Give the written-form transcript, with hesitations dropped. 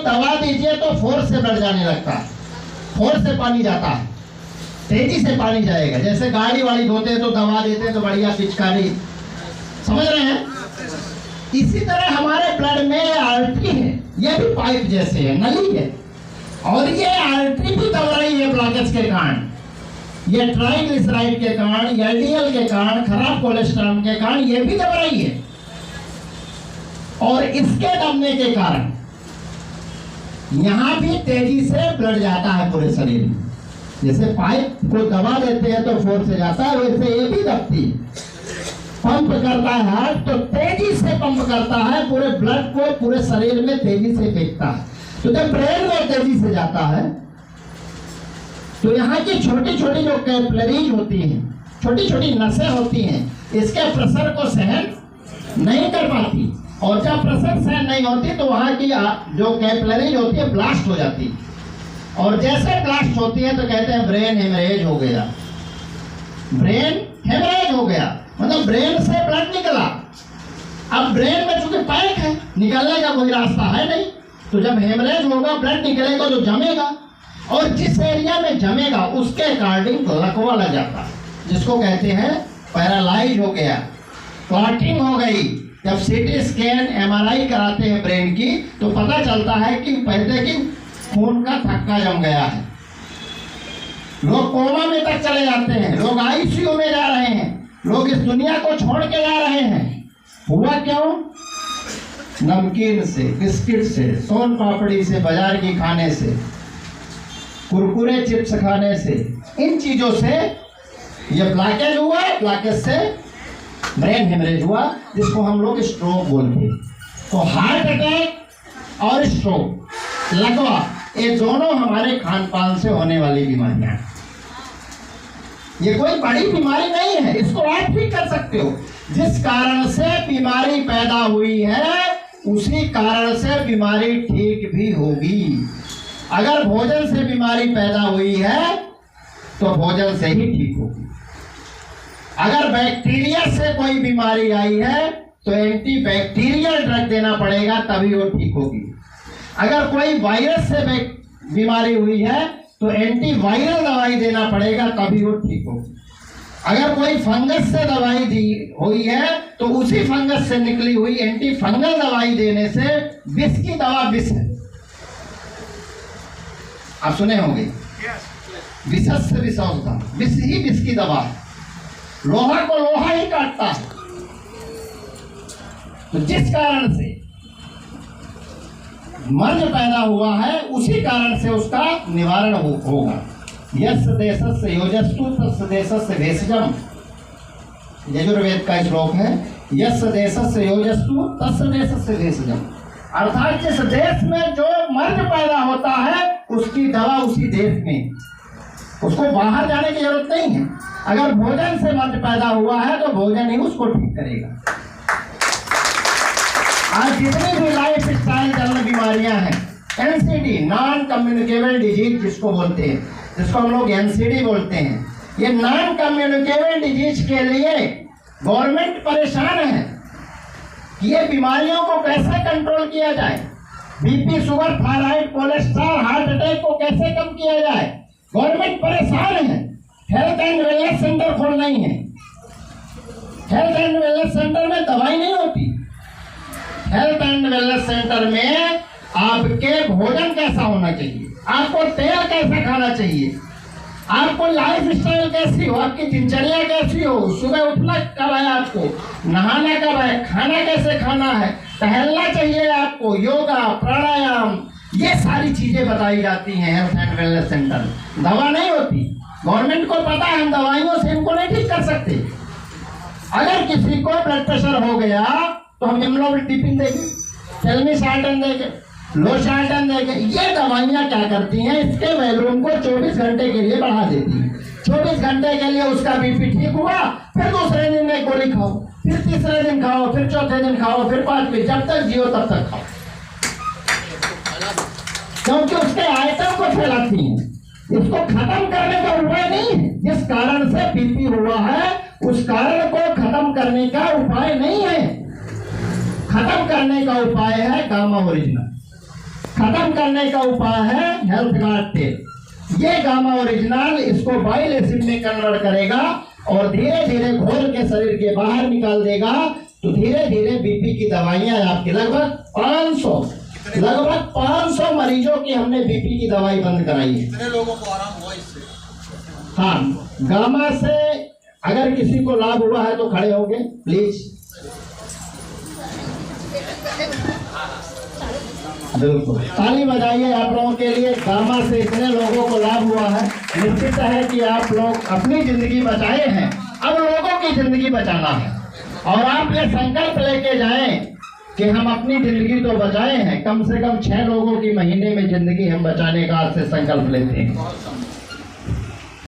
दबा दीजिए तो फोर्स से बढ़ जाने लगता है, फोर्स से पानी जाता है, तेजी से पानी जाएगा। जैसे गाड़ी वाड़ी धोते हैं तो दबा देते हैं तो बढ़िया पिचकारी, समझ रहे हैं? इसी तरह हमारे ब्लड में आर्टरी है, ये भी पाइप जैसे है, नली है, और ये आर्टरी भी दब रही है ब्लॉकेज के कारण, ये ट्राइग्लिसराइड के कारण, एलडीएल के कारण, खराब कोलेस्ट्रॉल के कारण ये भी दब रही है। और इसके दबने के कारण यहां भी तेजी से ब्लड जाता है पूरे शरीर में। जैसे पाइप को दबा देते हैं तो फोर्स से जाता है, वैसे ये भी दबती है, पंप करता है हार्ट, तो तेजी से पंप करता है पूरे ब्लड को, पूरे शरीर में तेजी से फेंकता है। तो जब ब्रेन में तेजी से जाता है तो यहाँ की छोटी छोटी जो कैपिलरीज होती हैं, छोटी छोटी नसें होती हैं, इसके प्रेशर को सहन नहीं कर पाती, और जब प्रेशर सहन नहीं होती तो वहाँ की जो कैपिलरीज होती है ब्लास्ट हो जाती है, और जैसे ब्लास्ट होती है तो कहते हैं ब्रेन हेमरेज हो गया, ब्रेन हेमरेज हो गया, मतलब ब्रेन से ब्लड निकला। अब ब्रेन में चूंकि पैक है, निकलने का कोई रास्ता है नहीं, तो जब हेमरेज होगा ब्लड निकलेगा तो जमेगा, और जिस एरिया में जमेगा उसके अकॉर्डिंग लकवा लग जाता है, जिसको कहते हैं पैरालाइज हो गया, क्लॉटिंग हो गई। जब सीटी स्कैन एमआरआई कराते हैं ब्रेन की तो पता चलता है कि पहले की खून का थक्का जम गया है, लोग कोमा में तक चले जाते हैं, लोग आईसीयू में जा रहे हैं, लोग इस दुनिया को छोड़ के जा रहे हैं। हुआ क्यों? नमकीन से, बिस्किट से, सोन पापड़ी से, बाजार की खाने से, कुरकुरे चिप्स खाने से, इन चीजों से ये ब्लॉकेज हुआ, ब्लॉकेज से ब्रेन हेमरेज हुआ, जिसको हम लोग स्ट्रोक बोलते हैं। तो हार्ट अटैक और स्ट्रोक, लकवा, ये दोनों हमारे खान पान से होने वाली बीमारियां हैं। ये कोई बड़ी बीमारी नहीं है, इसको आप ठीक कर सकते हो। जिस कारण से बीमारी पैदा हुई है उसी कारण से बीमारी ठीक भी होगी। अगर भोजन से बीमारी पैदा हुई है तो भोजन से ही ठीक होगी। अगर बैक्टीरिया से कोई बीमारी आई है तो एंटीबैक्टीरियल ड्रग देना पड़ेगा, तभी वो ठीक होगी। अगर कोई वायरस से बीमारी हुई है तो एंटीवायरल दवाई देना पड़ेगा, तभी वो ठीक होगी। अगर कोई फंगस से दवाई दी हुई है तो उसी फंगस से निकली हुई एंटी फंगल दवाई देने से, विष की दवा विष है, आप सुने होंगे, विषस से विष होता, विष ही विष की दवा है, लोहा को लोहा ही काटता है। तो जिस कारण से मर्ज पैदा हुआ है उसी कारण से उसका निवारण होगा। यस देशस्य योजस्तु तस्य देशस्य भेषजम, यजुर्वेद का श्लोक है, यस देशस्य योजस्तु तस्य देशस्य भेषजम, अर्थात जिस देश में जो मर्ज पैदा होता है उसकी दवा उसी देश में, उसको बाहर जाने की जरूरत नहीं है। अगर भोजन से मर्ज पैदा हुआ है तो भोजन ही उसको ठीक करेगा। आज जितनी भी लाइफ स्टाइल जन्म बीमारियां हैं, एनसीडी, नॉन कम्युनिकेबल डिजीज जिसको बोलते हैं, जिसको हम लोग एनसीडी बोलते हैं, ये नॉन कम्युनिकेबल डिजीज के लिए गवर्नमेंट परेशान है कि ये बीमारियों को कैसे कंट्रोल किया जाए। BP, sugar, thyroid, cholesterol, heart attack को कैसे कम किया जाए, गवर्नमेंट परेशान है। हेल्थ एंड वेलनेस सेंटर खोलना ही है। हेल्थ एंड वेलनेस सेंटर में दवाई नहीं होती, हेल्थ एंड वेलनेस सेंटर में आपके भोजन कैसा होना चाहिए, आपको तेल कैसा खाना चाहिए, आपको लाइफ स्टाइल कैसी हो, आपकी दिनचर्या कैसी हो, सुबह उठना कब है, आपको नहाना कब है, खाना कैसे खाना है, टहलना चाहिए आपको, योगा, प्राणायाम, ये सारी चीजें बताई जाती हैं हेल्थ एंड वेलनेस सेंटर। दवा नहीं होती, गवर्नमेंट को पता है हम दवाइयों से इनको नहीं ठीक कर सकते। अगर किसी को ब्लड प्रेशर हो गया तो हम इम्यूनोग्लोबुलिन देंगे, टेलमिसाल्टन देंगे, लोसाल्टन देंगे। ये दवाइयाँ क्या करती हैं, इसके वैल्यूम को 24 घंटे के लिए बढ़ा देती हैं। 24 घंटे के लिए उसका बीपी ठीक हुआ, फिर दूसरे दिन एक गोली खाओ, फिर तीसरे दिन खाओ, फिर चौथे दिन खाओ, फिर 5वें, जब तक जियो तब तक खाओ, क्योंकि उसके आइटम को फैलाती हैं। इसको खत्म करने का उपाय नहीं है। जिस कारण से बीपी हुआ है उस कारण को खत्म करने का उपाय नहीं है। खत्म करने का उपाय है गामा ओरिजिनल। खत्म करने का उपाय है हेल्थ गार्ड तेल। ये गामा ओरिजिनल इसको बाइल एसिड में कन्वर्ट करेगा और धीरे धीरे घोल के शरीर के बाहर निकाल देगा। तो धीरे धीरे बीपी की दवाइयां आपकी लगभग 500 मरीजों की हमने बीपी की दवाई बंद कराई है। कितने लोगों को आराम हुआ इससे? हाँ, गामा से अगर किसी को लाभ हुआ है तो खड़े होंगे प्लीज। बिल्कुल, ताली बजाइए आप लोगों के लिए। गामा से इतने लोगों को लाभ हुआ है, निश्चित है कि आप लोग अपनी जिंदगी बचाए हैं, अब लोगों की जिंदगी बचाना है। और आप ये संकल्प लेके जाएं कि हम अपनी जिंदगी तो बचाए हैं, कम से कम 6 लोगों की महीने में जिंदगी हम बचाने का आज से संकल्प लेते हैं।